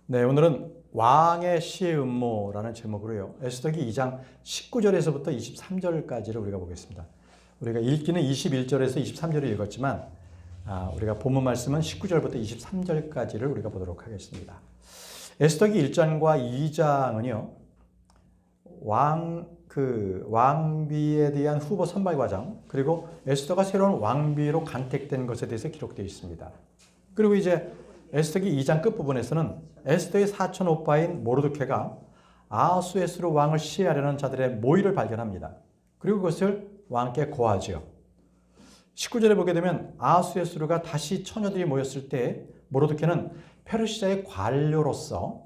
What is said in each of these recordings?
네, 오늘은 왕의 시의 음모라는 제목으로요. 에스더기 2장 19절에서부터 23절까지를 우리가 보겠습니다. 우리가 읽기는 21절에서 23절을 읽었지만 우리가 본문 말씀은 19절부터 23절까지를 우리가 보도록 하겠습니다. 에스더기 1장과 2장은요. 왕비에 대한 후보 선발 과정, 그리고 에스더가 새로운 왕비로 간택된 것에 대해서 기록되어 있습니다. 그리고 이제 에스더기 2장 끝부분에서는 에스더의 사촌 오빠인 모르드케가 아하수에스로 왕을 시해하려는 자들의 모의를 발견합니다. 그리고 그것을 왕께 고하지요. 19절에 보게 되면 아하수에스로가 다시 처녀들이 모였을 때 모르드케는 페르시아의 관료로서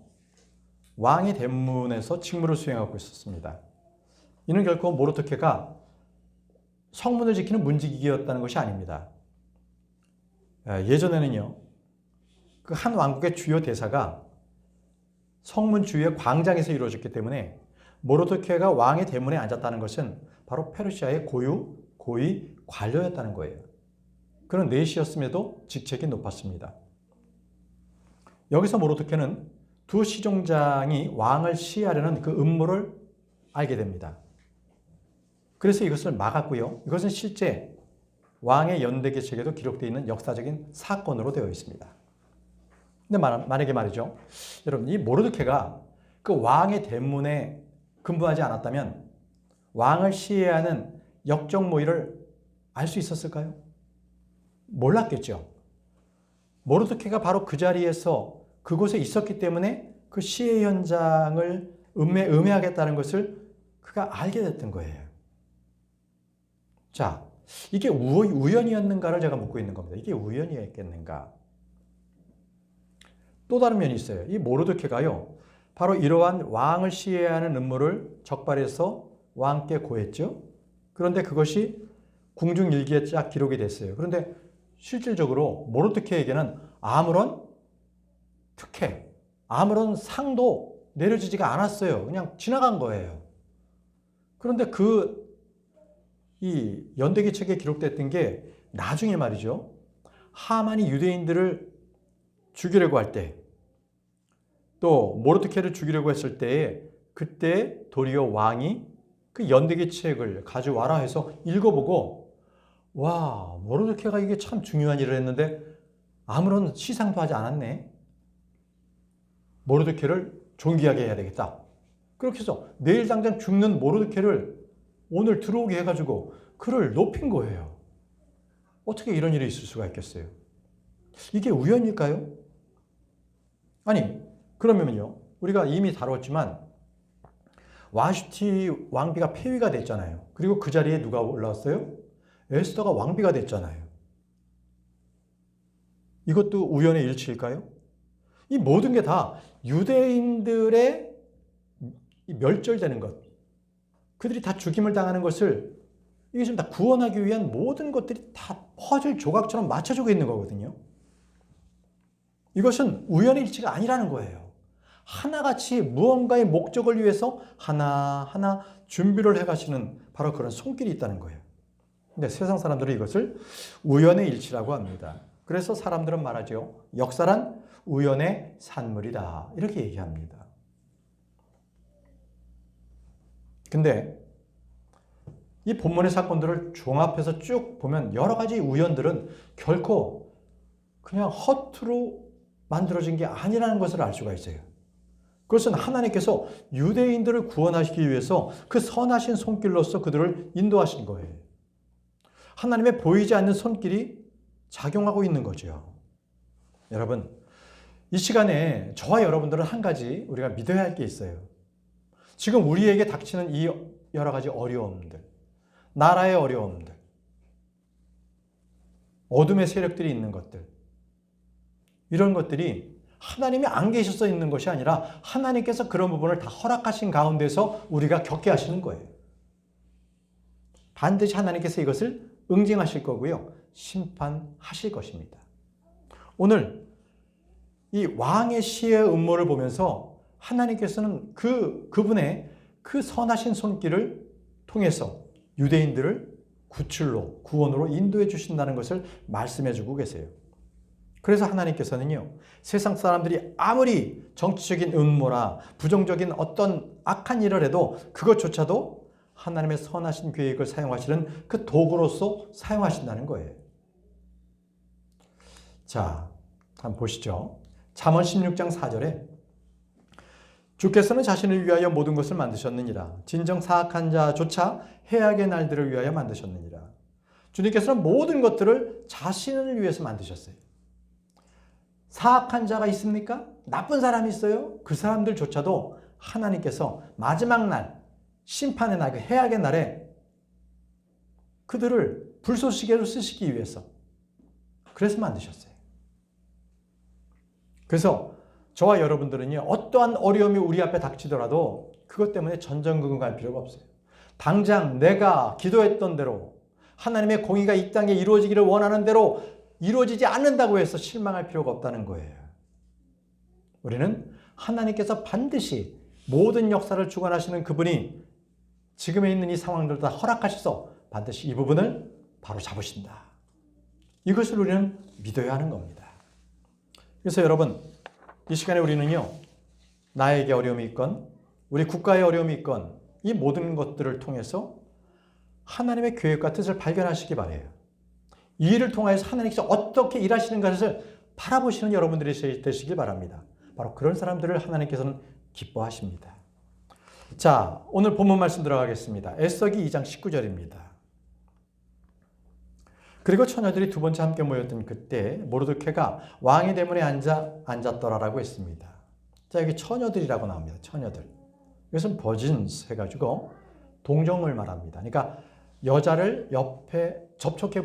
왕의 대문에서 직무를 수행하고 있었습니다. 이는 결코 모르드케가 성문을 지키는 문지기였다는 것이 아닙니다. 예전에는요, 그 한 왕국의 주요 대사가 성문 주위의 광장에서 이루어졌기 때문에 모르드케가 왕의 대문에 앉았다는 것은 바로 페르시아의 고위 관료였다는 거예요. 그는 내시였음에도 직책이 높았습니다. 여기서 모르드케는 두 시종장이 왕을 시해하려는 그 음모를 알게 됩니다. 그래서 이것을 막았고요. 이것은 실제 왕의 연대기책에도 기록되어 있는 역사적인 사건으로 되어 있습니다. 근데 만약에 말이죠. 여러분, 이 모르드케가 그 왕의 대문에 근무하지 않았다면 왕을 시해하는 역적 모의를 알 수 있었을까요? 몰랐겠죠. 모르드케가 바로 그 자리에서 그곳에 있었기 때문에 그 시해 현장을 음해하겠다는 것을 그가 알게 됐던 거예요. 자, 이게 우연이었는가를 제가 묻고 있는 겁니다. 이게 우연이었겠는가? 또 다른 면이 있어요. 이 모르드케가요, 바로 이러한 왕을 시해하는 음모를 적발해서 왕께 고했죠. 그런데 그것이 궁중일기에 쫙 기록이 됐어요. 그런데 실질적으로 모르드케에게는 아무런 특혜, 아무런 상도 내려지지가 않았어요. 그냥 지나간 거예요. 그런데 이 연대기책에 기록됐던 게 나중에 말이죠. 하만이 유대인들을 죽이려고 할 때, 또 모르드케를 죽이려고 했을 때에 그때 도리어 왕이 그 연대기책을 가져와라 해서 읽어보고, 와, 모르드케가 이게 참 중요한 일을 했는데 아무런 시상도 하지 않았네. 모르드케를 존귀하게 해야 되겠다. 그렇게 해서 내일 당장 죽는 모르드케를 오늘 들어오게 해가지고 그를 높인 거예요. 어떻게 이런 일이 있을 수가 있겠어요? 이게 우연일까요? 아니, 그러면요, 우리가 이미 다뤘지만 와슈티 왕비가 폐위가 됐잖아요. 그리고 그 자리에 누가 올라왔어요? 에스더가 왕비가 됐잖아요. 이것도 우연의 일치일까요? 이 모든 게 다 유대인들의 멸절되는 것, 그들이 다 죽임을 당하는 것을 이게 좀 다 구원하기 위한 모든 것들이 다 퍼즐 조각처럼 맞춰지고 있는 거거든요. 이것은 우연의 일치가 아니라는 거예요. 하나같이 무언가의 목적을 위해서 하나하나 준비를 해가시는 바로 그런 손길이 있다는 거예요. 근데 세상 사람들은 이것을 우연의 일치라고 합니다. 그래서 사람들은 말하죠. 역사란 우연의 산물이다. 이렇게 얘기합니다. 근데 이 본문의 사건들을 종합해서 쭉 보면 여러 가지 우연들은 결코 그냥 허투루 만들어진 게 아니라는 것을 알 수가 있어요. 그것은 하나님께서 유대인들을 구원하시기 위해서 그 선하신 손길로서 그들을 인도하신 거예요. 하나님의 보이지 않는 손길이 작용하고 있는 거죠. 여러분, 이 시간에 저와 여러분들은 한 가지 우리가 믿어야 할 게 있어요. 지금 우리에게 닥치는 이 여러 가지 어려움들, 나라의 어려움들, 어둠의 세력들이 있는 것들, 이런 것들이 하나님이 안 계셔서 있는 것이 아니라 하나님께서 그런 부분을 다 허락하신 가운데서 우리가 겪게 하시는 거예요. 반드시 하나님께서 이것을 응징하실 거고요. 심판하실 것입니다. 오늘 이 왕의 시의 음모를 보면서 하나님께서는 그분의 그 선하신 손길을 통해서 유대인들을 구원으로 인도해 주신다는 것을 말씀해 주고 계세요. 그래서 하나님께서는요, 세상 사람들이 아무리 정치적인 음모나 부정적인 어떤 악한 일을 해도 그것조차도 하나님의 선하신 계획을 사용하시는 그 도구로서 사용하신다는 거예요. 자, 한번 보시죠. 잠언 16장 4절에 주께서는 자신을 위하여 모든 것을 만드셨느니라. 진정 사악한 자조차 해악의 날들을 위하여 만드셨느니라. 주님께서는 모든 것들을 자신을 위해서 만드셨어요. 사악한 자가 있습니까? 나쁜 사람이 있어요? 그 사람들조차도 하나님께서 마지막 날, 심판의 날, 그 해악의 날에 그들을 불쏘시개로 쓰시기 위해서 그래서 만드셨어요. 그래서 저와 여러분들은요, 어떠한 어려움이 우리 앞에 닥치더라도 그것 때문에 전전긍긍할 필요가 없어요. 당장 내가 기도했던 대로 하나님의 공의가 이 땅에 이루어지기를 원하는 대로 이루어지지 않는다고 해서 실망할 필요가 없다는 거예요. 우리는 하나님께서 반드시 모든 역사를 주관하시는 그분이 지금에 있는 이 상황들을 다 허락하셔서 반드시 이 부분을 바로 잡으신다. 이것을 우리는 믿어야 하는 겁니다. 그래서 여러분, 이 시간에 우리는요, 나에게 어려움이 있건 우리 국가에 어려움이 있건 이 모든 것들을 통해서 하나님의 계획과 뜻을 발견하시기 바라요. 이 일을 통해서 하나님께서 어떻게 일하시는 것을 바라보시는 여러분들이 되시길 바랍니다. 바로 그런 사람들을 하나님께서는 기뻐하십니다. 자, 오늘 본문 말씀 들어가겠습니다. 에스더기 2장 19절입니다. 그리고 처녀들이 두 번째 함께 모였던 그때 모르드케가 왕의 대문에 앉았더라라고 했습니다. 자, 여기 처녀들이라고 나옵니다. 처녀들. 이것은 버진스 해가지고 동정을 말합니다. 그러니까 여자를 옆에 접촉해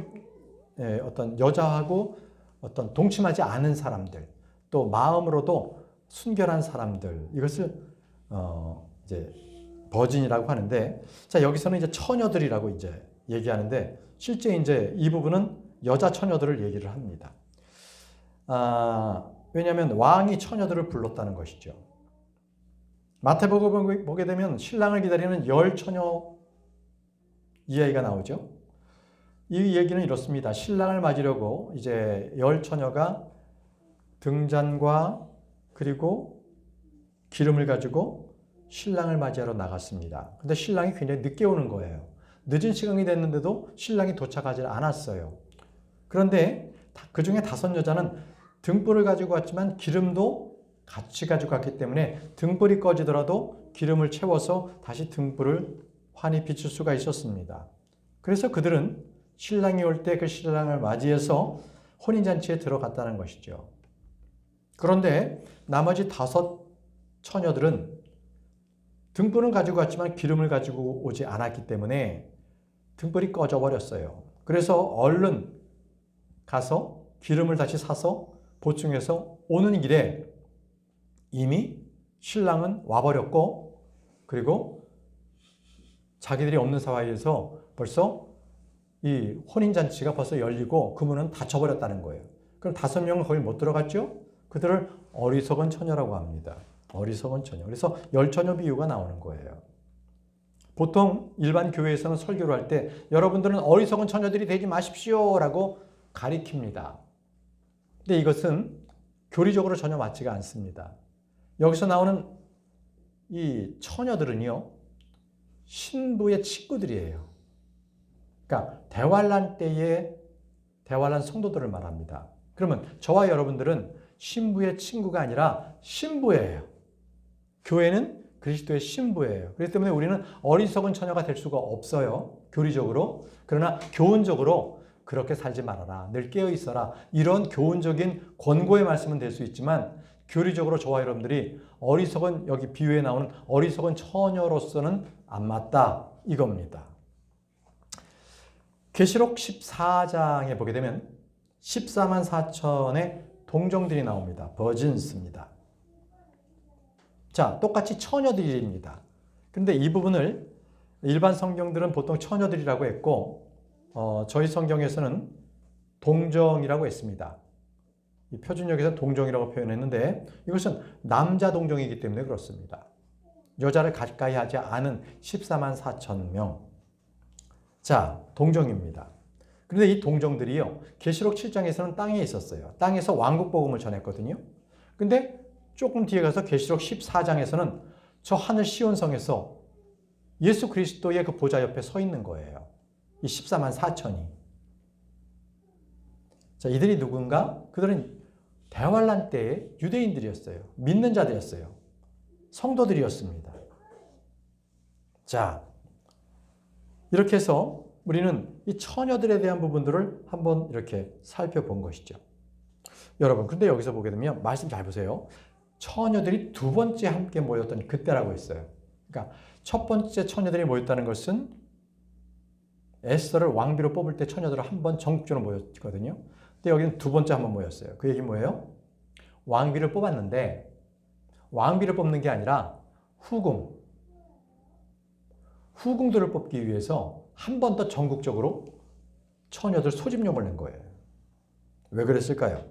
어떤 여자하고 어떤 동침하지 않은 사람들, 또 마음으로도 순결한 사람들, 이것을 이제 버진이라고 하는데, 자, 여기서는 이제 처녀들이라고 이제 얘기하는데, 실제 이제 이 부분은 여자 처녀들을 얘기를 합니다. 왜냐하면 왕이 처녀들을 불렀다는 것이죠. 마태복음 보게 되면 신랑을 기다리는 10처녀 이야기가 나오죠. 이 얘기는 이렇습니다. 신랑을 맞으려고 이제 10처녀가 등잔과 그리고 기름을 가지고 신랑을 맞이하러 나갔습니다. 근데 신랑이 굉장히 늦게 오는 거예요. 늦은 시간이 됐는데도 신랑이 도착하지 않았어요. 그런데 그 중에 5여자는 등불을 가지고 왔지만 기름도 같이 가지고 갔기 때문에 등불이 꺼지더라도 기름을 채워서 다시 등불을 환히 비출 수가 있었습니다. 그래서 그들은 신랑이 올 때 그 신랑을 맞이해서 혼인잔치에 들어갔다는 것이죠. 그런데 나머지 5처녀들은 등불은 가지고 왔지만 기름을 가지고 오지 않았기 때문에 등불이 꺼져 버렸어요. 그래서 얼른 가서 기름을 다시 사서 보충해서 오는 길에 이미 신랑은 와버렸고, 그리고 자기들이 없는 사이에서 벌써 이 혼인잔치가 벌써 열리고 그 문은 닫혀버렸다는 거예요. 그럼 5명은 거기 못 들어갔죠? 그들을 어리석은 처녀라고 합니다. 어리석은 처녀. 그래서 10처녀 비유가 나오는 거예요. 보통 일반 교회에서는 설교를 할 때 여러분들은 어리석은 처녀들이 되지 마십시오 라고 가리킵니다. 근데 이것은 교리적으로 전혀 맞지가 않습니다. 여기서 나오는 이 처녀들은요, 신부의 친구들이에요. 그러니까 대환란 때의 대환란 성도들을 말합니다. 그러면 저와 여러분들은 신부의 친구가 아니라 신부예요. 교회는 그리스도의 신부예요. 그렇기 때문에 우리는 어리석은 처녀가 될 수가 없어요. 교리적으로. 그러나 교훈적으로 그렇게 살지 말아라. 늘 깨어 있어라. 이런 교훈적인 권고의 말씀은 될 수 있지만 교리적으로 저와 여러분들이 어리석은, 여기 비유에 나오는 어리석은 처녀로서는 안 맞다. 이겁니다. 계시록 14장에 보게 되면 14만 4천의 동정들이 나옵니다. 버진스입니다. 자, 똑같이 처녀들입니다. 그런데 이 부분을 일반 성경들은 보통 처녀들이라고 했고, 저희 성경에서는 동정이라고 했습니다. 이 표준역에서 동정이라고 표현했는데 이것은 남자 동정이기 때문에 그렇습니다. 여자를 가까이 하지 않은 14만 4천 명. 자, 동정입니다. 그런데 이 동정들이요, 계시록 7장에서는 땅에 있었어요. 땅에서 왕국 복음을 전했거든요. 근데 조금 뒤에 가서 계시록 14장에서는 저 하늘 시온성에서 예수 그리스도의 그 보좌 옆에 서 있는 거예요. 이 14만 4천이. 자, 이들이 누군가? 그들은 대환란 때의 유대인들이었어요. 믿는 자들이었어요. 성도들이었습니다. 자, 이렇게 해서 우리는 이 처녀들에 대한 부분들을 한번 이렇게 살펴본 것이죠. 여러분, 근데 여기서 보게 되면 말씀 잘 보세요. 처녀들이 두 번째 함께 모였던 그때라고 했어요. 그러니까 첫 번째 처녀들이 모였다는 것은 에스더를 왕비로 뽑을 때 처녀들은 한 번 전국적으로 모였거든요. 근데 여기는 두 번째 한번 모였어요. 그 얘기 뭐예요? 왕비를 뽑았는데 왕비를 뽑는 게 아니라 후궁들을 뽑기 위해서 한 번 더 전국적으로 처녀들 소집용을 낸 거예요. 왜 그랬을까요?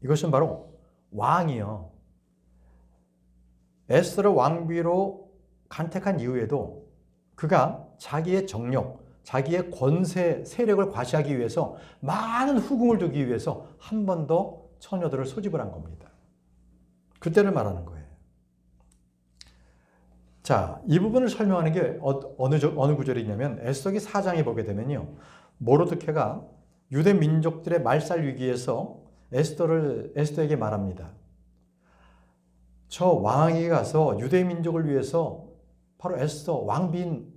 이것은 바로 왕이요, 에스더를 왕비로 간택한 이후에도 그가 자기의 정력, 자기의 권세, 세력을 과시하기 위해서 많은 후궁을 두기 위해서 한 번 더 처녀들을 소집을 한 겁니다. 그때를 말하는 거예요. 자, 이 부분을 설명하는 게 어느 구절이냐면 에스더기 4장에 보게 되면요, 모르드케가 유대 민족들의 말살 위기에서 에스더에게 말합니다. 저 왕에게 가서 유대 민족을 위해서 바로 에스더 왕비인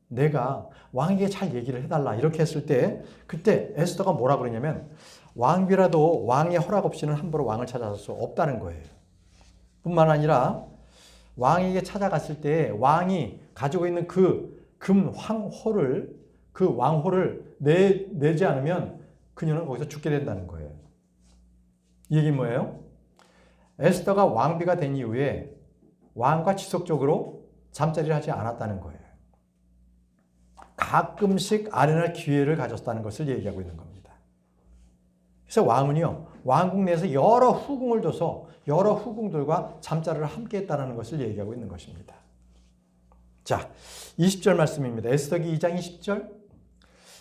내가 왕에게 잘 얘기를 해달라, 이렇게 했을 때 그때 에스더가 뭐라 그러냐면 왕비라도 왕의 허락 없이는 함부로 왕을 찾아갈 수 없다는 거예요. 뿐만 아니라 왕에게 찾아갔을 때 왕이 가지고 있는 그 금 황호를, 그 왕호를 내지 않으면 그녀는 거기서 죽게 된다는 거예요. 이 얘기는 뭐예요? 에스더가 왕비가 된 이후에 왕과 지속적으로 잠자리를 하지 않았다는 거예요. 가끔씩 아련할 기회를 가졌다는 것을 얘기하고 있는 겁니다. 그래서 왕은요, 왕궁 내에서 여러 후궁을 둬서 여러 후궁들과 잠자리를 함께 했다는 것을 얘기하고 있는 것입니다. 자, 20절 말씀입니다. 에스더기 2장 20절.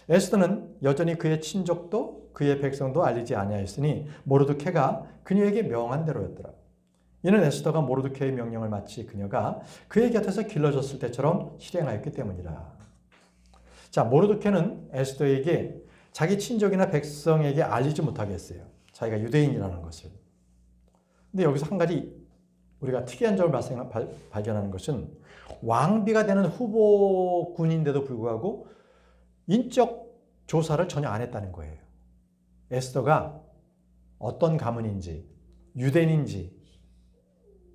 에스더는 여전히 그의 친족도 그의 백성도 알리지 아니하였으니 모르드케가 그녀에게 명한 대로였더라. 이는 에스더가 모르드케의 명령을 마치 그녀가 그의 곁에서 길러졌을 때처럼 실행하였기 때문이라. 자, 모르드케는 에스더에게 자기 친족이나 백성에게 알리지 못하게 했어요. 자기가 유대인이라는 것을. 근데 여기서 한 가지 우리가 특이한 점을 발견하는 것은 왕비가 되는 후보군인데도 불구하고 인적 조사를 전혀 안 했다는 거예요. 에스더가 어떤 가문인지, 유대인인지,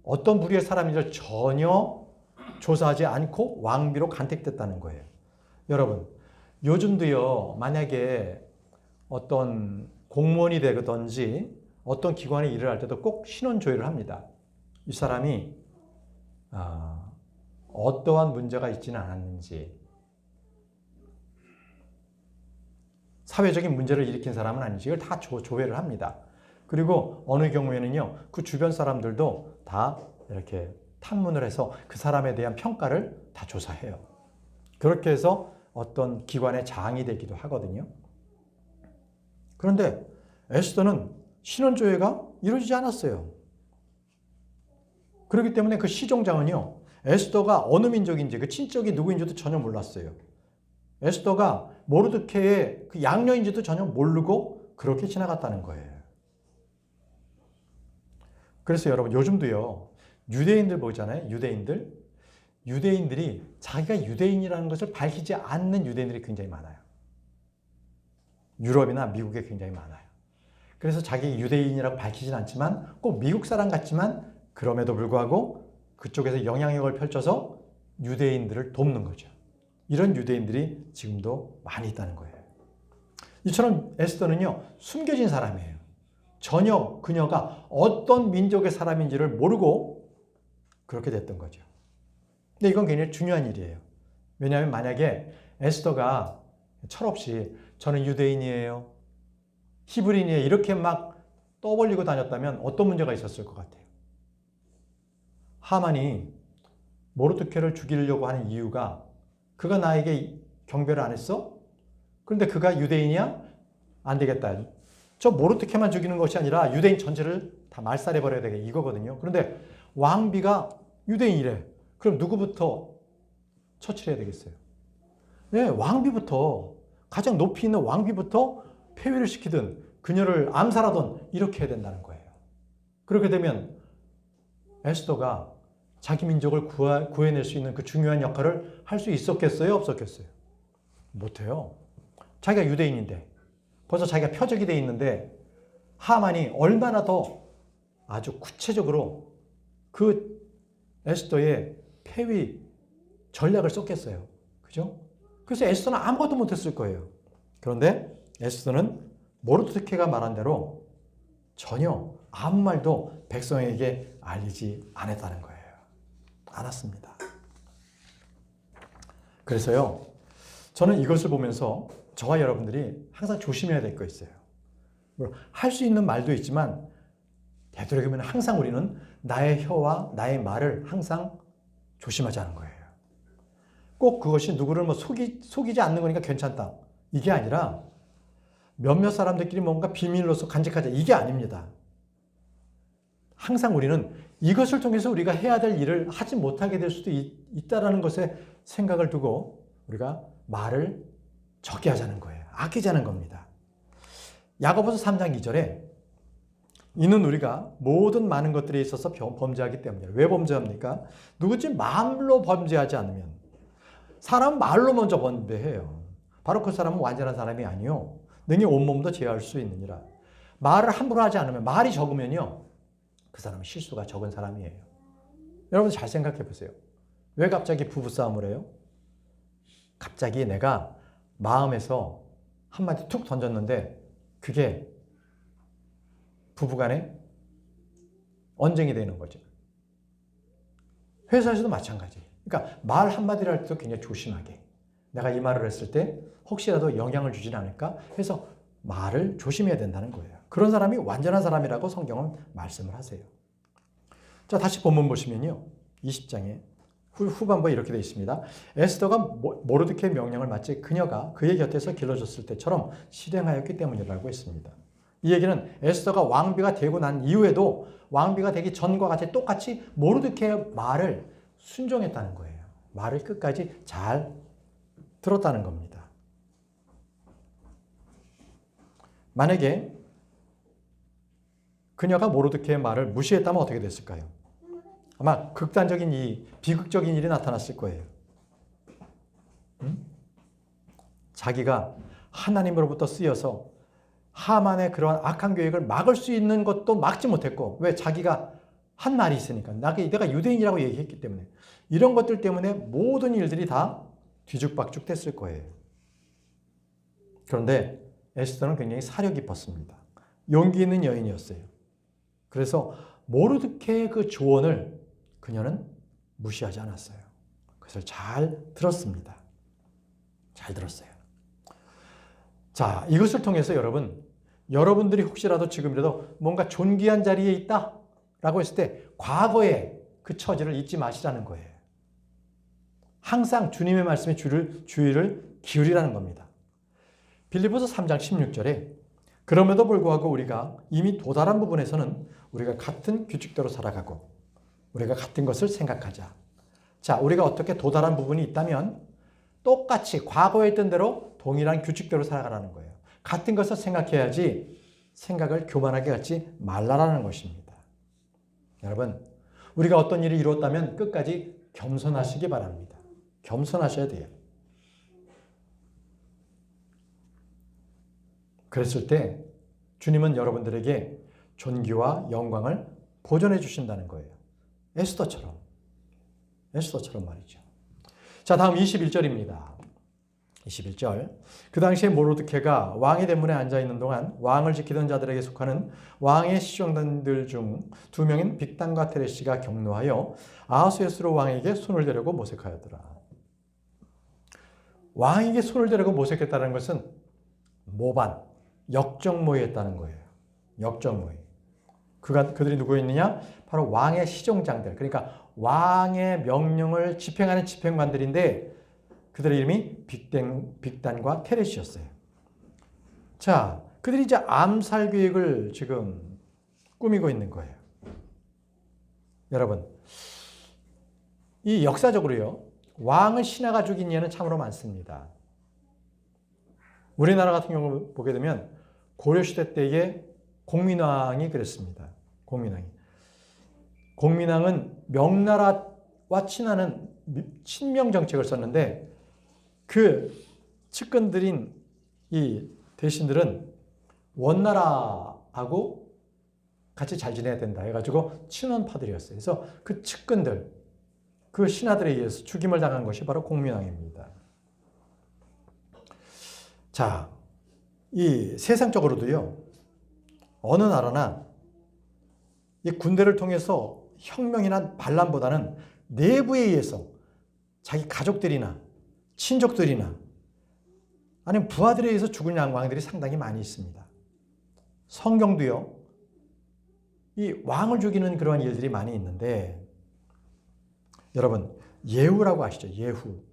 어떤 부류의 사람인지를 전혀 조사하지 않고 왕비로 간택됐다는 거예요. 여러분, 요즘도요, 만약에 어떤 공무원이 되든지 어떤 기관에 일을 할 때도 꼭 신원 조회를 합니다. 이 사람이 어떠한 문제가 있지는 않았는지, 사회적인 문제를 일으킨 사람은 아닌지 이걸 다 조회를 합니다. 그리고 어느 경우에는요, 그 주변 사람들도 다 이렇게 탐문을 해서 그 사람에 대한 평가를 다 조사해요. 그렇게 해서 어떤 기관의 장이 되기도 하거든요. 그런데 에스더는 신원조회가 이루어지지 않았어요. 그렇기 때문에 그 시종장은요, 에스더가 어느 민족인지, 그 친족이 누구인지도 전혀 몰랐어요. 에스더가 모르드케의 그 양녀인지도 전혀 모르고 그렇게 지나갔다는 거예요. 그래서 여러분, 요즘도요, 유대인들 보잖아요. 유대인들이 자기가 유대인이라는 것을 밝히지 않는 유대인들이 굉장히 많아요. 유럽이나 미국에 굉장히 많아요. 그래서 자기 유대인이라고 밝히진 않지만 꼭 미국 사람 같지만 그럼에도 불구하고 그쪽에서 영향력을 펼쳐서 유대인들을 돕는 거죠. 이런 유대인들이 지금도 많이 있다는 거예요. 이처럼 에스더는요, 숨겨진 사람이에요. 전혀 그녀가 어떤 민족의 사람인지를 모르고 그렇게 됐던 거죠. 근데 이건 굉장히 중요한 일이에요. 왜냐하면 만약에 에스더가 철없이 저는 유대인이에요, 히브리인이에요, 이렇게 막 떠벌리고 다녔다면 어떤 문제가 있었을 것 같아요. 하만이 모르드케를 죽이려고 하는 이유가 그가 나에게 경배를 안 했어? 그런데 그가 유대인이야? 안 되겠다. 저 모르드케만 죽이는 것이 아니라 유대인 전체를 다 말살해버려야 되게 이거거든요. 그런데 왕비가 유대인이래. 그럼 누구부터 처치를 해야 되겠어요? 네, 왕비부터, 가장 높이 있는 왕비부터 폐위를 시키든 그녀를 암살하든 이렇게 해야 된다는 거예요. 그렇게 되면 에스더가 자기 민족을 구해낼 수 있는 그 중요한 역할을 할 수 있었겠어요? 없었겠어요? 못해요. 자기가 유대인인데, 벌써 자기가 표적이 돼 있는데 하만이 얼마나 더 아주 구체적으로 그 에스더의 폐위 전략을 썼겠어요. 그죠? 그래서 에스더는 아무것도 못했을 거예요. 그런데 에스더는 모르드케가 말한 대로 전혀 아무 말도 백성에게 알리지 않았다는 거예요. 않았습니다. 그래서요, 저는 이것을 보면서 저와 여러분들이 항상 조심해야 될 거 있어요. 할 수 있는 말도 있지만 되도록이면 항상 우리는 나의 혀와 나의 말을 항상 조심하자는 거예요. 꼭 그것이 누구를 속이지 않는 거니까 괜찮다. 이게 아니라 몇몇 사람들끼리 뭔가 비밀로서 간직하자. 이게 아닙니다. 항상 우리는 이것을 통해서 우리가 해야 될 일을 하지 못하게 될 수도 있다는 것에 생각을 두고 우리가 말을 적게 하자는 거예요. 아끼자는 겁니다. 야고보서 3장 2절에 이는 우리가 모든 많은 것들에 있어서 범죄하기 때문이에요. 왜 범죄합니까? 누구지 말로 범죄하지 않으면. 사람은 말로 먼저 범죄해요. 바로 그 사람은 완전한 사람이 아니요. 능히 온몸도 제어할 수 있느니라. 말을 함부로 하지 않으면, 말이 적으면요, 그 사람은 실수가 적은 사람이에요. 여러분 잘 생각해 보세요. 왜 갑자기 부부싸움을 해요? 갑자기 내가 마음에서 한마디 툭 던졌는데 그게 부부간에 언쟁이 되는 거죠. 회사에서도 마찬가지. 그러니까 말 한마디를 할 때도 굉장히 조심하게. 내가 이 말을 했을 때 혹시라도 영향을 주진 않을까 해서 말을 조심해야 된다는 거예요. 그런 사람이 완전한 사람이라고 성경은 말씀을 하세요. 자, 다시 본문 보시면요. 20장에 후반부에 이렇게 되어 있습니다. 에스더가 모르드케의 명령을 마치 그녀가 그의 곁에서 길러줬을 때처럼 실행하였기 때문이라고 했습니다. 이 얘기는 에스더가 왕비가 되고 난 이후에도 왕비가 되기 전과 같이 똑같이 모르드케의 말을 순종했다는 거예요. 말을 끝까지 잘 들었다는 겁니다. 만약에 그녀가 모르드케의 말을 무시했다면 어떻게 됐을까요? 아마 극단적인 비극적인 일이 나타났을 거예요. 자기가 하나님으로부터 쓰여서 하만의 그러한 악한 계획을 막을 수 있는 것도 막지 못했고, 왜? 자기가 한 말이 있으니까. 내가 유대인이라고 얘기했기 때문에. 이런 것들 때문에 모든 일들이 다 뒤죽박죽 됐을 거예요. 그런데 에스더는 굉장히 사려 깊었습니다. 용기 있는 여인이었어요. 그래서 모르드케의 그 조언을 그녀는 무시하지 않았어요. 그것을 잘 들었습니다. 잘 들었어요. 자, 이것을 통해서 여러분들이 혹시라도 지금이라도 뭔가 존귀한 자리에 있다라고 했을 때 과거의 그 처지를 잊지 마시라는 거예요. 항상 주님의 말씀에 주의를 기울이라는 겁니다. 빌립보서 3장 16절에 그럼에도 불구하고 우리가 이미 도달한 부분에서는 우리가 같은 규칙대로 살아가고 우리가 같은 것을 생각하자. 자, 우리가 어떻게 도달한 부분이 있다면 똑같이 과거에 있던 대로 동일한 규칙대로 살아가라는 거예요. 같은 것을 생각해야지 생각을 교만하게 갖지 말라라는 것입니다. 여러분, 우리가 어떤 일을 이루었다면 끝까지 겸손하시기 바랍니다. 겸손하셔야 돼요. 그랬을 때 주님은 여러분들에게 존귀와 영광을 보존해 주신다는 거예요. 에스더처럼 말이죠. 자, 다음 21절입니다. 21절. 그 당시에 모르드케가 왕의 대문에 앉아있는 동안 왕을 지키던 자들에게 속하는 왕의 시종단들 중 2명인 빅단과 테레시가 경노하여 아하수에스로 왕에게 손을 대려고 모색하였더라. 왕에게 손을 대려고 모색했다는 것은 모반, 역적모의했다는 거예요. 역적모의. 그들이 누구였느냐? 바로 왕의 시종장들. 그러니까 왕의 명령을 집행하는 집행관들인데 그들의 이름이 빅단과 테레시였어요. 자, 그들이 이제 암살 계획을 지금 꾸미고 있는 거예요. 여러분, 이 역사적으로요, 왕을 신하가 죽인 예는 참으로 많습니다. 우리나라 같은 경우 보게 되면 고려시대 때의 공민왕이 그랬습니다. 공민왕은 명나라와 친하는 친명 정책을 썼는데 그 측근들인 이 대신들은 원나라하고 같이 잘 지내야 된다 해가지고 친원파들이었어요. 그래서 그 측근들, 그 신하들에 의해서 죽임을 당한 것이 바로 공민왕입니다. 자, 이 세상적으로도요, 어느 나라나 이 군대를 통해서 혁명이나 반란보다는 내부에 의해서 자기 가족들이나 친족들이나 아니면 부하들에 의해서 죽은 왕들이 상당히 많이 있습니다. 성경도요, 이 왕을 죽이는 그러한 일들이 많이 있는데, 여러분, 예후라고 아시죠? 예후.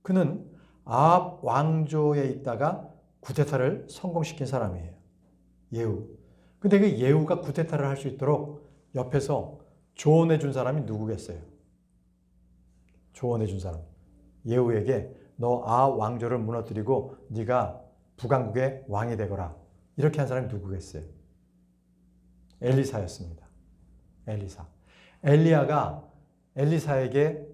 그는 아합 왕조에 있다가 쿠데타를 성공시킨 사람이에요. 예후. 근데 그 예후가 쿠데타를 할 수 있도록 옆에서 조언해 준 사람이 누구겠어요? 조언해 준 사람. 예후에게 너 아합 왕조를 무너뜨리고 네가 북왕국의 왕이 되거라. 이렇게 한 사람이 누구겠어요? 엘리사였습니다. 엘리사. 엘리야가 엘리사에게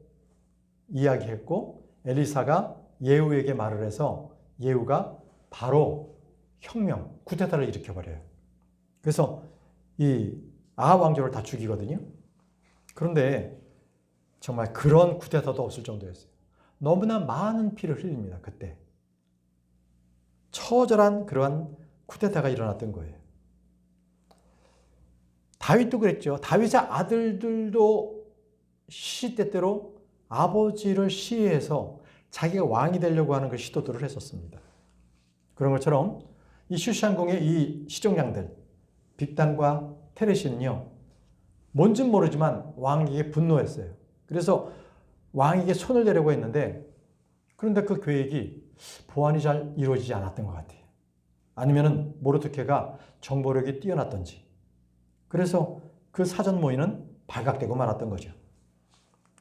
이야기했고 엘리사가 예후에게 말을 해서 예후가 바로 혁명, 쿠데타를 일으켜버려요. 그래서 이 아합 왕조를 다 죽이거든요. 그런데 정말 그런 쿠데타도 없을 정도였어요. 너무나 많은 피를 흘립니다. 그때. 처절한 그러한 쿠데타가 일어났던 거예요. 다윗도 그랬죠. 다윗의 아들들도 시시때때로 아버지를 시해해서 자기가 왕이 되려고 하는 그 시도들을 했었습니다. 그런 것처럼 이 슈샨궁의 이 시종장들, 빅단과 테레시는요, 뭔진 모르지만 왕에게 분노했어요. 그래서 왕에게 손을 대려고 했는데, 그런데 그 계획이 보완이 잘 이루어지지 않았던 것 같아요. 아니면은 모르드케가 정보력이 뛰어났던지. 그래서 그 사전 모의는 발각되고 말았던 거죠.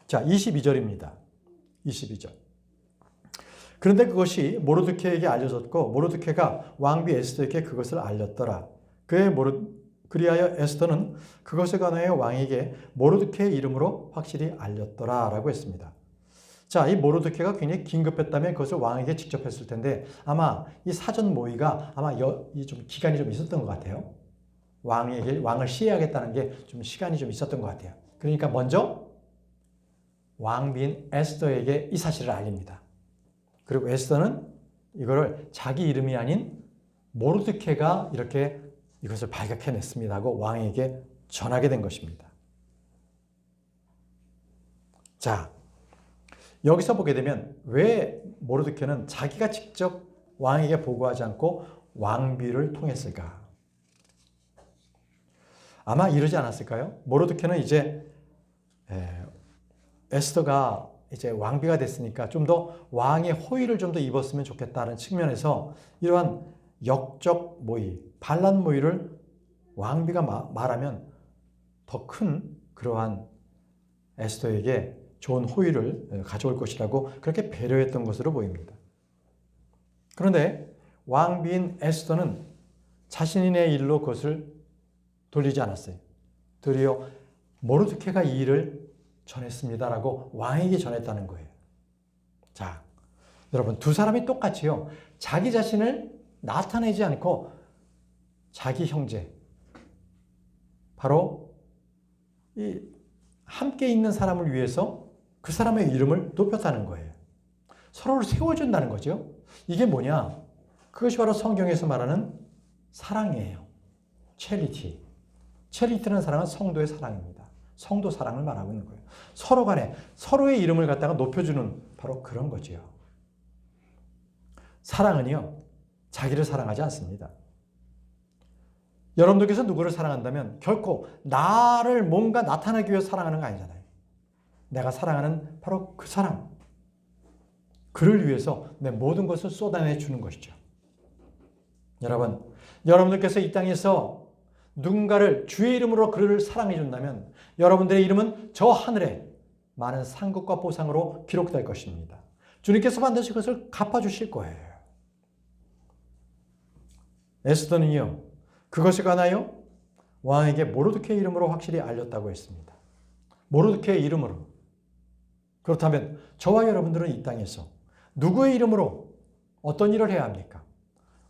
자, 22절입니다. 22절. 그런데 그것이 모르드케에게 알려졌고 모르드케가 왕비 에스더에게 그것을 알렸더라. 그리하여 에스더는 그것에 관하여 왕에게 모르드케의 이름으로 확실히 알렸더라 라고 했습니다. 자, 이 모르드케가 굉장히 긴급했다면 그것을 왕에게 직접 했을 텐데 아마 이 사전 모의가 아마 좀 기간이 좀 있었던 것 같아요. 왕을 시해야겠다는 게 좀 시간이 좀 있었던 것 같아요. 그러니까 먼저 왕비인 에스더에게 이 사실을 알립니다. 그리고 에스더는 이거를 자기 이름이 아닌 모르드케가 이렇게 이것을 발각해냈습니다 하고 왕에게 전하게 된 것입니다. 자, 여기서 보게 되면 왜 모르드케는 자기가 직접 왕에게 보고하지 않고 왕비를 통했을까? 아마 이러지 않았을까요? 모르드케는 이제 에스더가 이제 왕비가 됐으니까 좀 더 왕의 호의를 좀 더 입었으면 좋겠다는 측면에서 이러한 역적 모의, 반란 모의를 왕비가 말하면 더 큰 그러한 에스더에게 좋은 호의를 가져올 것이라고 그렇게 배려했던 것으로 보입니다. 그런데 왕비인 에스더는 자신의 일로 그것을 돌리지 않았어요. 도리어 모르드케가 이 일을 전했습니다라고 왕에게 전했다는 거예요. 자, 여러분 두 사람이 똑같이요. 자기 자신을 나타내지 않고 자기 형제, 바로 이 함께 있는 사람을 위해서 그 사람의 이름을 높였다는 거예요. 서로를 세워준다는 거죠. 이게 뭐냐? 그것이 바로 성경에서 말하는 사랑이에요. 체리티. 체리티라는 사랑은 성도의 사랑입니다. 성도 사랑을 말하고 있는 거예요. 서로 간에 서로의 이름을 갖다가 높여주는 바로 그런 거죠. 사랑은요, 자기를 사랑하지 않습니다. 여러분들께서 누구를 사랑한다면 결코 나를 뭔가 나타내기 위해서 사랑하는 거 아니잖아요. 내가 사랑하는 바로 그 사람, 그를 위해서 내 모든 것을 쏟아내 주는 것이죠. 여러분, 여러분들께서 이 땅에서 누군가를 주의 이름으로 그를 사랑해 준다면 여러분들의 이름은 저 하늘에 많은 상급과 보상으로 기록될 것입니다. 주님께서 반드시 그것을 갚아주실 거예요. 에스더는요, 그것에 관하여 왕에게 모르드케의 이름으로 확실히 알렸다고 했습니다. 모르드케의 이름으로. 그렇다면 저와 여러분들은 이 땅에서 누구의 이름으로 어떤 일을 해야 합니까?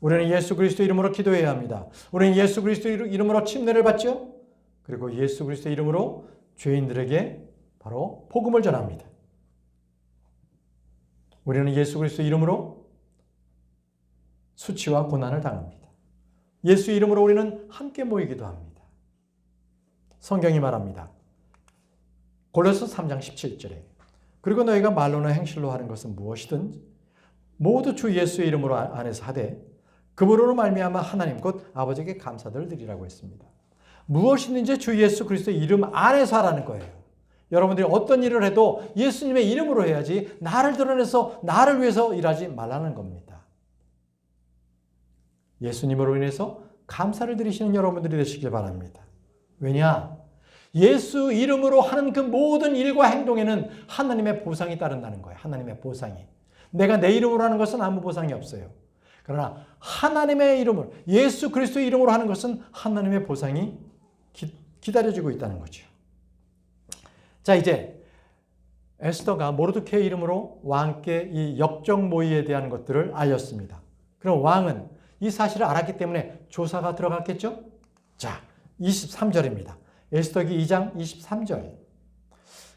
우리는 예수 그리스도 이름으로 기도해야 합니다. 우리는 예수 그리스도 이름으로 침례를 받죠. 그리고 예수 그리스도 이름으로 죄인들에게 바로 복음을 전합니다. 우리는 예수 그리스도 이름으로 수치와 고난을 당합니다. 예수 이름으로 우리는 함께 모이기도 합니다. 성경이 말합니다. 골로새 3장 17절에 그리고 너희가 말로나 행실로 하는 것은 무엇이든 모두 주 예수의 이름으로 안에서 하되 그분으로 말미암아 하나님 곧 아버지께 감사를 드리라고 했습니다. 무엇이든지 주 예수 그리스도의 이름 안에서 하라는 거예요. 여러분들이 어떤 일을 해도 예수님의 이름으로 해야지 나를 드러내서 나를 위해서 일하지 말라는 겁니다. 예수님으로 인해서 감사를 드리시는 여러분들이 되시길 바랍니다. 왜냐? 예수 이름으로 하는 그 모든 일과 행동에는 하나님의 보상이 따른다는 거예요. 하나님의 보상이. 내가 내 이름으로 하는 것은 아무 보상이 없어요. 그러나 하나님의 이름으로, 예수 그리스도의 이름으로 하는 것은 하나님의 보상이 기다려지고 있다는 거죠. 자, 이제 에스더가 모르드케의 이름으로 왕께 이 역적 모의에 대한 것들을 알렸습니다. 그럼 왕은 이 사실을 알았기 때문에 조사가 들어갔겠죠? 자, 23절입니다. 에스더기 2장 23절.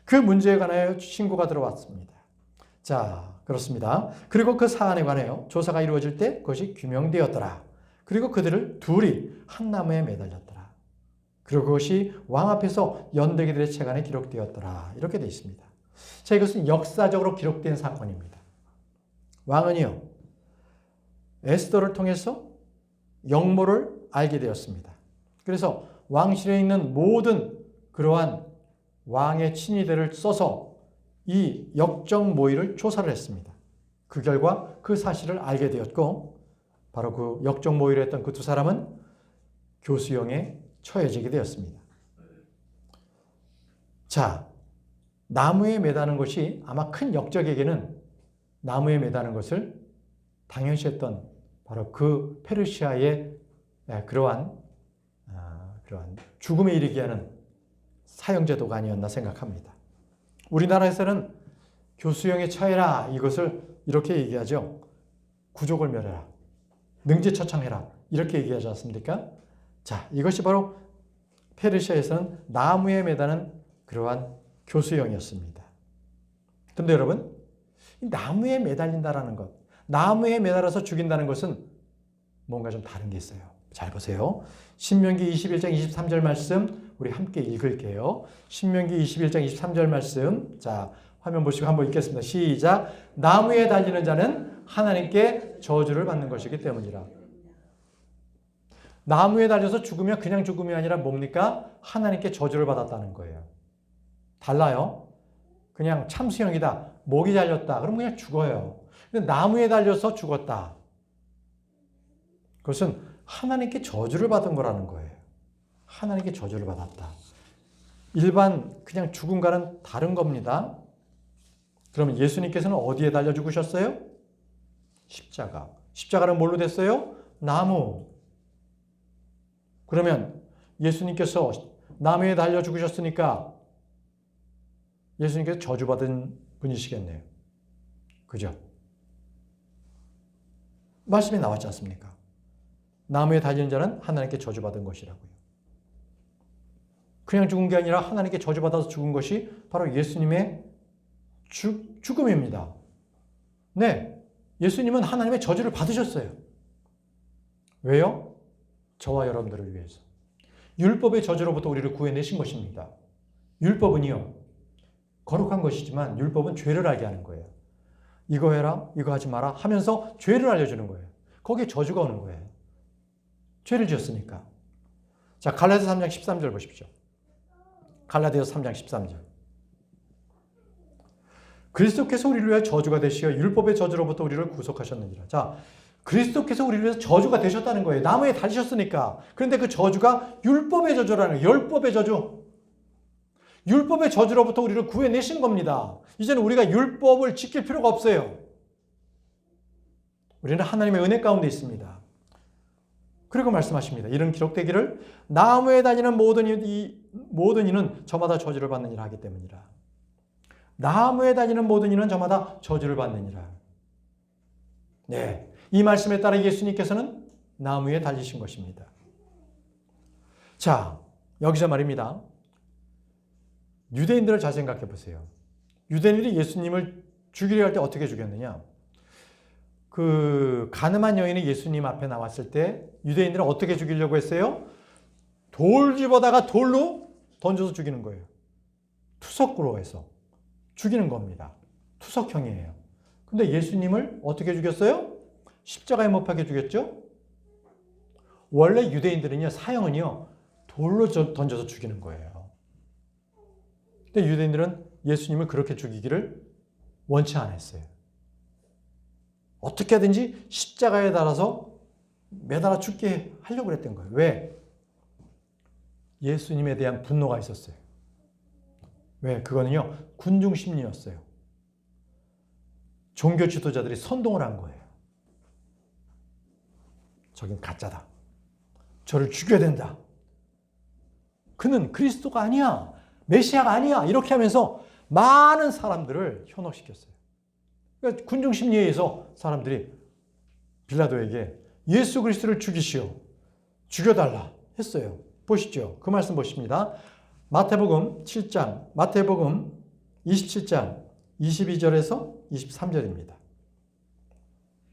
그 문제에 관하여 신고가 들어왔습니다. 자, 그렇습니다. 그리고 그 사안에 관하여 조사가 이루어질 때 그것이 규명되었더라. 그리고 그들을 둘이 한 나무에 매달렸더라. 그리고 그것이 왕 앞에서 연대기들의 책안에 기록되었더라. 이렇게 되어 있습니다. 자, 이것은 역사적으로 기록된 사건입니다. 왕은요, 에스더를 통해서 역모를 알게 되었습니다. 그래서 왕실에 있는 모든 그러한 왕의 친위들을 써서 이 역적 모의를 조사를 했습니다. 그 결과 그 사실을 알게 되었고 바로 그 역적 모의를 했던 그 두 사람은 교수형에 처해지게 되었습니다. 자, 나무에 매다는 것이 아마 큰 역적에게는 나무에 매다는 것을 당연시했던 바로 그 페르시아의 그러한 죽음에 이르게 하는 사형제도가 아니었나 생각합니다. 우리나라에서는 교수형에 처해라 이것을 이렇게 얘기하죠. 구족을 멸해라. 능지처창해라. 이렇게 얘기하지 않습니까? 자, 이것이 바로 페르시아에서는 나무에 매다는 그러한 교수형이었습니다. 그런데 여러분, 나무에 매달린다라는 것, 나무에 매달아서 죽인다는 것은 뭔가 좀 다른 게 있어요. 잘 보세요. 신명기 21장 23절 말씀 우리 함께 읽을게요. 신명기 21장 23절 말씀. 자, 화면 보시고 한번 읽겠습니다. 시작. 나무에 달리는 자는 하나님께 저주를 받는 것이기 때문이라. 나무에 달려서 죽으면 그냥 죽음이 아니라 뭡니까? 하나님께 저주를 받았다는 거예요. 달라요. 그냥 참수형이다. 목이 잘렸다. 그럼 그냥 죽어요. 근데 나무에 달려서 죽었다. 그것은 하나님께 저주를 받은 거라는 거예요. 하나님께 저주를 받았다. 일반 그냥 죽음과는 다른 겁니다. 그러면 예수님께서는 어디에 달려 죽으셨어요? 십자가. 십자가는 뭘로 됐어요? 나무. 그러면 예수님께서 나무에 달려 죽으셨으니까 예수님께서 저주받은 분이시겠네요. 그죠? 말씀이 나왔지 않습니까? 나무에 달린 자는 하나님께 저주받은 것이라고요. 그냥 죽은 게 아니라 하나님께 저주받아서 죽은 것이 바로 예수님의 죽음입니다. 네, 예수님은 하나님의 저주를 받으셨어요. 왜요? 저와 여러분들을 위해서. 율법의 저주로부터 우리를 구해내신 것입니다. 율법은요, 거룩한 것이지만 율법은 죄를 알게 하는 거예요. 이거 해라, 이거 하지 마라 하면서 죄를 알려주는 거예요. 거기에 저주가 오는 거예요. 죄를 지었으니까. 자, 갈라디아서 3장 13절 보십시오. 갈라디아서 3장 13절. 그리스도께서 우리를 위하여 저주가 되시어 율법의 저주로부터 우리를 구속하셨느니라. 자, 그리스도께서 우리를 위해서 저주가 되셨다는 거예요. 나무에 달리셨으니까. 그런데 그 저주가 율법의 저주라는 거예요. 율법의 저주. 율법의 저주로부터 우리를 구해내신 겁니다. 이제는 우리가 율법을 지킬 필요가 없어요. 우리는 하나님의 은혜 가운데 있습니다. 그리고 말씀하십니다. 이런 기록되기를 나무에 다니는 모든 이는 저마다 저주를 받는 일을 하기 때문이라. 나무에 다니는 모든 이는 저마다 저주를 받느니라. 네, 이 말씀에 따라 예수님께서는 나무 위에 달리신 것입니다. 자, 여기서 말입니다. 유대인들을 잘 생각해 보세요. 유대인들이 예수님을 죽이려 할 때 어떻게 죽였느냐? 그 가늠한 여인이 예수님 앞에 나왔을 때 유대인들은 어떻게 죽이려고 했어요? 돌 집어다가 돌로 던져서 죽이는 거예요. 투석으로 해서 죽이는 겁니다. 투석형이에요. 근데 예수님을 어떻게 죽였어요? 십자가에 못 박혀 죽였죠? 원래 유대인들은요, 사형은요, 돌로 던져서 죽이는 거예요. 근데 유대인들은 예수님을 그렇게 죽이기를 원치 않았어요. 어떻게 하든지 십자가에 달아서 매달아 죽게 하려고 했던 거예요. 왜? 예수님에 대한 분노가 있었어요. 왜? 그거는요, 군중 심리였어요. 종교 지도자들이 선동을 한 거예요. 저긴 가짜다. 저를 죽여야 된다. 그는 그리스도가 아니야. 메시아가 아니야. 이렇게 하면서 많은 사람들을 현혹시켰어요. 그러니까 군중 심리에 의해서 사람들이 빌라도에게 예수 그리스도를 죽이시오. 죽여달라 했어요. 보시죠. 그 말씀 보십니다. 마태복음 27장 22절에서 23절입니다.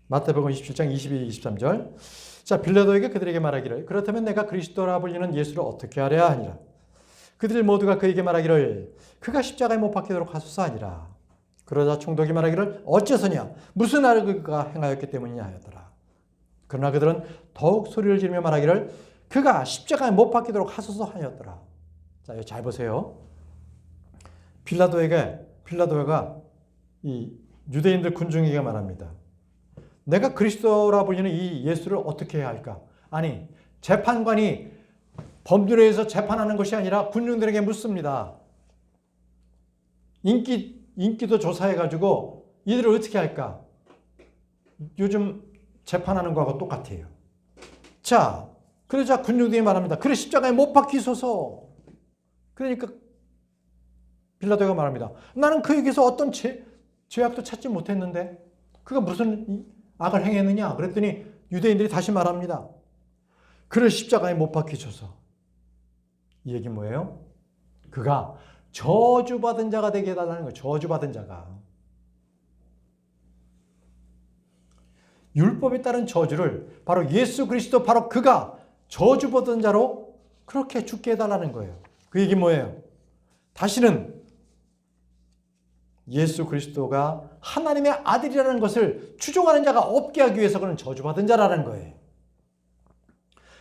마태복음 27장 22, 23절. 자, 빌라도에게 그들에게 말하기를 그렇다면 내가 그리스도라 불리는 예수를 어떻게 하랴 하니라. 그들 모두가 그에게 말하기를 그가 십자가에 못 박히도록 하소서 하니라. 그러자 총독이 말하기를 어째서냐 무슨 악을 그가 행하였기 때문이냐 하였더라. 그러나 그들은 더욱 소리를 지르며 말하기를 그가 십자가에 못 박히도록 하소서 하였더라. 자, 잘 보세요. 빌라도가 이 유대인들 군중에게 말합니다. 내가 그리스도라 불리는 이 예수를 어떻게 해야 할까? 아니, 재판관이 범죄에 의해서 재판하는 것이 아니라 군중들에게 묻습니다. 인기도 조사해가지고 이들을 어떻게 할까? 요즘 재판하는 거하고 똑같아요. 자, 그러자 군중들이 말합니다. 그래, 십자가에 못 박히소서. 그러니까 빌라도가 말합니다. 나는 그에게서 어떤 죄악도 찾지 못했는데 그가 무슨 악을 행했느냐? 그랬더니 유대인들이 다시 말합니다. 그를 십자가에 못 박히소서. 이 얘기 뭐예요? 그가 저주받은 자가 되게 해달라는 거예요. 저주받은 자가. 율법에 따른 저주를 바로 예수 그리스도 바로 그가 저주받은 자로 그렇게 죽게 해달라는 거예요. 그 얘기 뭐예요? 다시는 예수 그리스도가 하나님의 아들이라는 것을 추종하는 자가 없게 하기 위해서 그는 저주받은 자라는 거예요.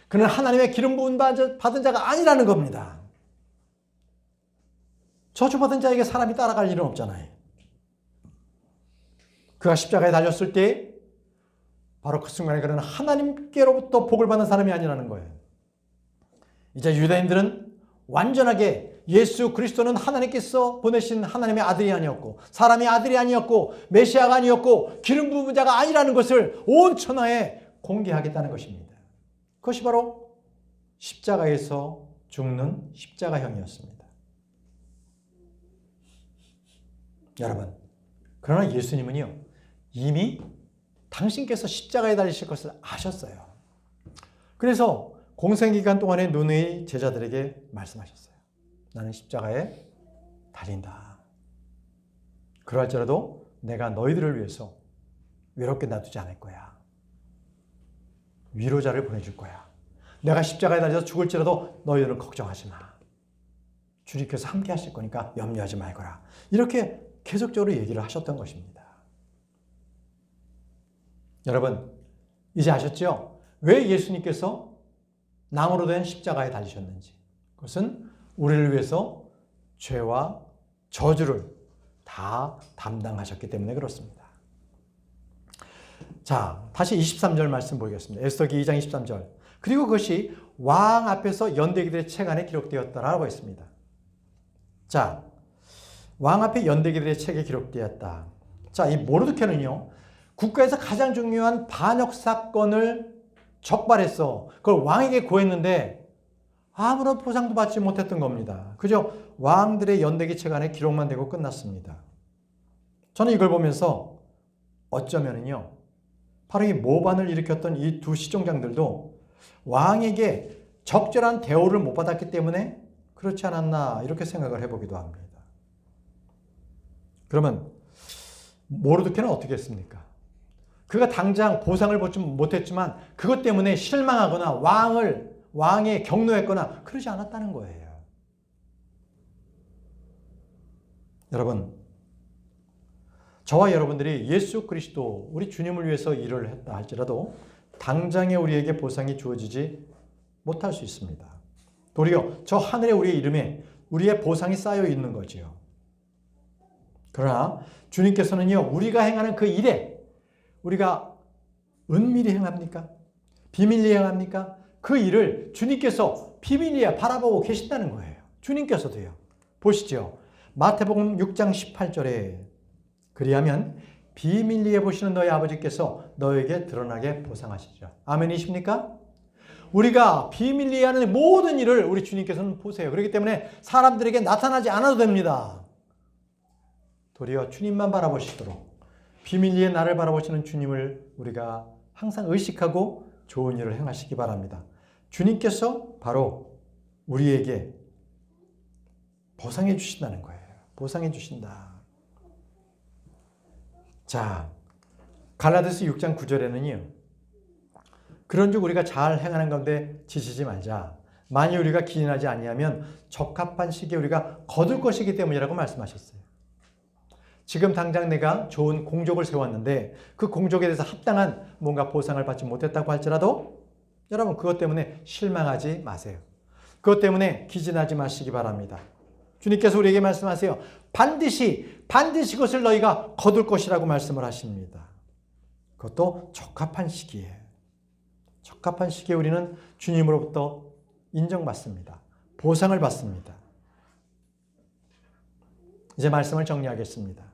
그는 하나님의 기름 부음 받은 자가 아니라는 겁니다. 저주받은 자에게 사람이 따라갈 일은 없잖아요. 그가 십자가에 달렸을 때 바로 그 순간에 그는 하나님께로부터 복을 받는 사람이 아니라는 거예요. 이제 유대인들은 완전하게 예수 그리스도는 하나님께서 보내신 하나님의 아들이 아니었고 사람의 아들이 아니었고 메시아가 아니었고 기름 부은 자가 아니라는 것을 온 천하에 공개하겠다는 것입니다. 그것이 바로 십자가에서 죽는 십자가형이었습니다. 여러분, 그러나 예수님은요 이미 당신께서 십자가에 달리실 것을 아셨어요. 그래서 공생기간 동안에 눈의 제자들에게 말씀하셨어요. 나는 십자가에 달린다. 그럴지라도 내가 너희들을 위해서 외롭게 놔두지 않을 거야. 위로자를 보내줄 거야. 내가 십자가에 달려서 죽을지라도 너희들은 걱정하지 마. 주님께서 함께 하실 거니까 염려하지 말거라. 이렇게 계속적으로 얘기를 하셨던 것입니다. 여러분, 이제 아셨죠? 왜 예수님께서 나무로 된 십자가에 달리셨는지. 그것은 우리를 위해서 죄와 저주를 다 담당하셨기 때문에 그렇습니다. 자, 다시 23절 말씀 보겠습니다. 에스더기 2장 23절. 그리고 그것이 왕 앞에서 연대기들의 책 안에 기록되었다라고 했습니다. 자, 왕 앞에 연대기들의 책에 기록되었다. 자, 이 모르드케는요, 국가에서 가장 중요한 반역 사건을 적발했어. 그걸 왕에게 고했는데 아무런 보상도 받지 못했던 겁니다. 그저 왕들의 연대기 책 안에 기록만 되고 끝났습니다. 저는 이걸 보면서 어쩌면은요, 바로 이 모반을 일으켰던 이 두 시종장들도 왕에게 적절한 대우를 못 받았기 때문에 그렇지 않았나 이렇게 생각을 해보기도 합니다. 그러면 모르드케는 어떻게 했습니까? 그가 당장 보상을 받지 못했지만 그것 때문에 실망하거나 왕에 경노했거나 그러지 않았다는 거예요. 여러분, 저와 여러분들이 예수 그리스도 우리 주님을 위해서 일을 했다 할지라도 당장에 우리에게 보상이 주어지지 못할 수 있습니다. 도리어 저 하늘에 우리의 이름에 우리의 보상이 쌓여 있는 거지요. 그러나 주님께서는요, 우리가 행하는 그 일에 우리가 은밀히 행합니까? 비밀리에 행합니까? 그 일을 주님께서 비밀리에 바라보고 계신다는 거예요. 주님께서도요. 보시죠. 마태복음 6장 18절에 그리하면 비밀리에 보시는 너희 아버지께서 너에게 드러나게 보상하시리라. 아멘이십니까? 우리가 비밀리에 하는 모든 일을 우리 주님께서는 보세요. 그렇기 때문에 사람들에게 나타나지 않아도 됩니다. 도리어 주님만 바라보시도록 비밀리에 나를 바라보시는 주님을 우리가 항상 의식하고 좋은 일을 행하시기 바랍니다. 주님께서 바로 우리에게 보상해 주신다는 거예요. 보상해 주신다. 자, 갈라디아서 6장 9절에는요. 그런즉 우리가 잘 행하는 가운데 지치지 말자. 만일 우리가 기진하지 아니하면 적합한 시기에 우리가 거둘 것이기 때문이라고 말씀하셨어요. 지금 당장 내가 좋은 공적을 세웠는데 그 공적에 대해서 합당한 뭔가 보상을 받지 못했다고 할지라도 여러분 그것 때문에 실망하지 마세요. 그것 때문에 기진하지 마시기 바랍니다. 주님께서 우리에게 말씀하세요. 반드시 그것을 너희가 거둘 것이라고 말씀을 하십니다. 그것도 적합한 시기에 우리는 주님으로부터 인정받습니다. 보상을 받습니다. 이제 말씀을 정리하겠습니다.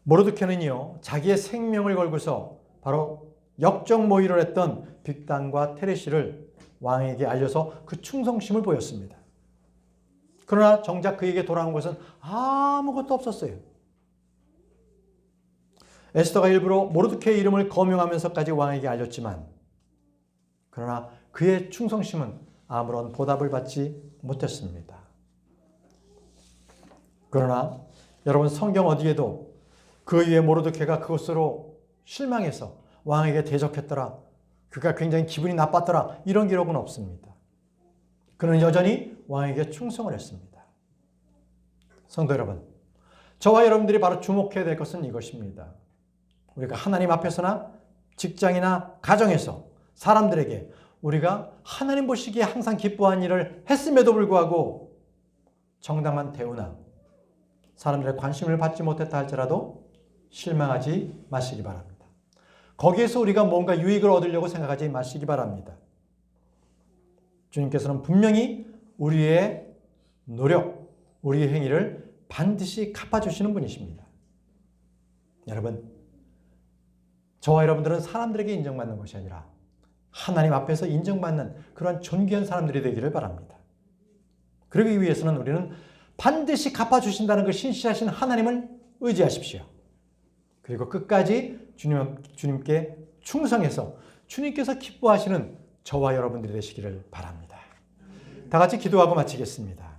모르드케는요, 자기의 생명을 걸고서 바로 역적 모의를 했던 빅단과 테레시를 왕에게 알려서 그 충성심을 보였습니다. 그러나 정작 그에게 돌아온 것은 아무것도 없었어요. 에스더가 일부러 모르드케의 이름을 거명하면서까지 왕에게 알렸지만 그러나 그의 충성심은 아무런 보답을 받지 못했습니다. 그러나 여러분 성경 어디에도 그 이후에 모르드케가 그것으로 실망해서 왕에게 대적했더라. 그가 굉장히 기분이 나빴더라. 이런 기록은 없습니다. 그는 여전히 왕에게 충성을 했습니다. 성도 여러분, 저와 여러분들이 바로 주목해야 될 것은 이것입니다. 우리가 하나님 앞에서나 직장이나 가정에서 사람들에게 우리가 하나님 보시기에 항상 기뻐한 일을 했음에도 불구하고 정당한 대우나 사람들의 관심을 받지 못했다 할지라도 실망하지 마시기 바랍니다. 거기에서 우리가 뭔가 유익을 얻으려고 생각하지 마시기 바랍니다. 주님께서는 분명히 우리의 노력, 우리의 행위를 반드시 갚아주시는 분이십니다. 여러분, 저와 여러분들은 사람들에게 인정받는 것이 아니라 하나님 앞에서 인정받는 그런 존귀한 사람들이 되기를 바랍니다. 그러기 위해서는 우리는 반드시 갚아주신다는 그 신실하신 하나님을 의지하십시오. 그리고 끝까지 주님께 충성해서 주님께서 기뻐하시는 저와 여러분들이 되시기를 바랍니다. 다 같이 기도하고 마치겠습니다.